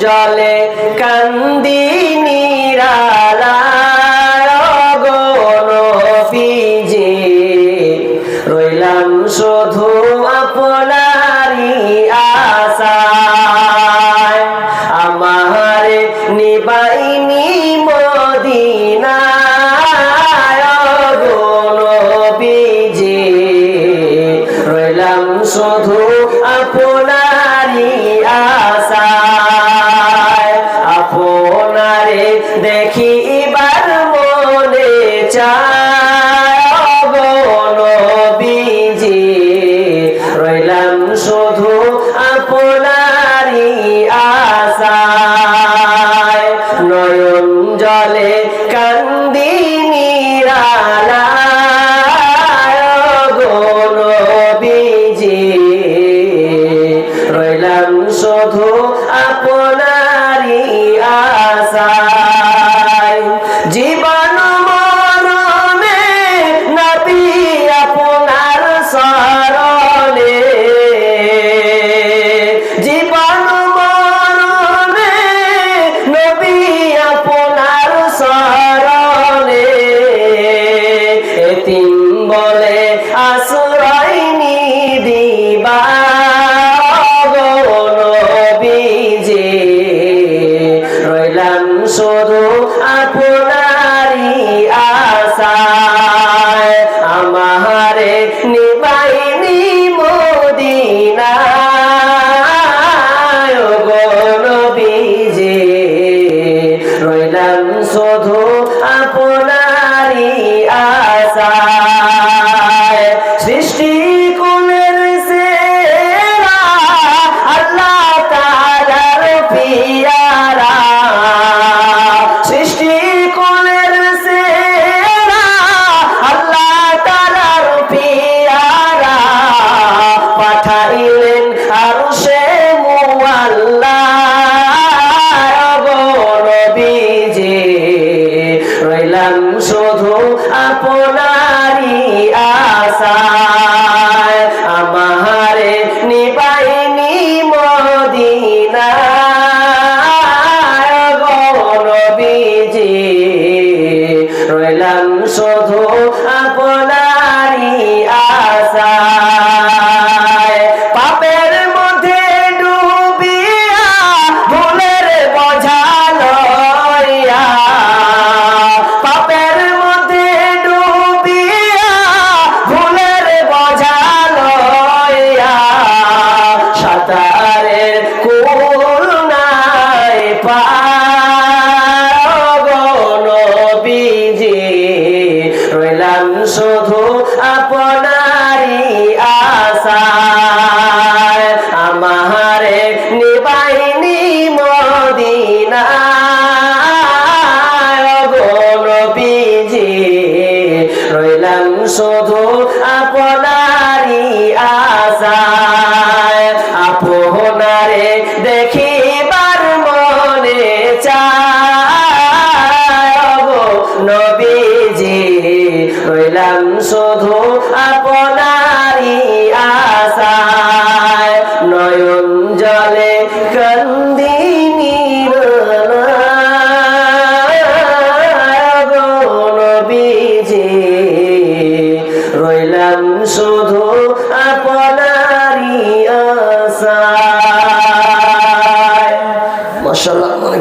জলে কান্দি নিরালায় গো নবীজি, রইলাম শুধু আপনারই আশায়। আমারে নিবাইনি মদিনায় গো নবীজি, রইলাম শুধু আপনারই আশায়। আপনারে দেখিবার মনে চায় গো নবীজি, রইলাম শুধু আপনারই আশায়। নয়ন জলে কান্দি নিরালায় গো নবীজি, রইলাম শুধু আপনারই আশায়। জীবন মরণে নবী আপনার শরণে, জীবন মরণে নবী আপনার শরণে, এতিম বলে আশ্রয় নিদিবা গো নবীজি, রইলাম শুধু আপনারই আশায়। আমারে নিবাইনি মদিনায় গো নবীজি, রইলাম শুধু আপনারই আশায়। সৃষ্টি কুলের সেরা আল্লাহ তাআলার পিয়ারা, সৃষ্টি কুলের সেরা আল্লাহ তাআলার পিয়ারা, পাঠাইলেন আরশে মুআল্লা গো নবীজি, রইলাম শুধু আপনারই আশায়। আমারে নিবাইনি মদিনায় গো নবীজি, রইলাম শুধু আপনারই আশায়। পাপের মধ্যে ডুবিয়া ভুলের বোঝা লইয়া, পাপের মধ্যে ডুবিয়া ভুলের বোঝা লইয়া, সাঁতারের কুল নাই পার গো নবীজি, রইলাম শুধু আপনারই আশায়। আমারে নিবাইনি মদিনায় গো নবীজি, রইলাম শুধু আপনারই আশায়। আপনারে দেখিবার মনে চায় গো নবীজি, রইলাম শুধু আপনারই আশায়। নয়ন জলে কান্দি নিরালায় গো নবীজি, রইলাম শুধু আপনারই আশায়। মাশাআল্লাহ।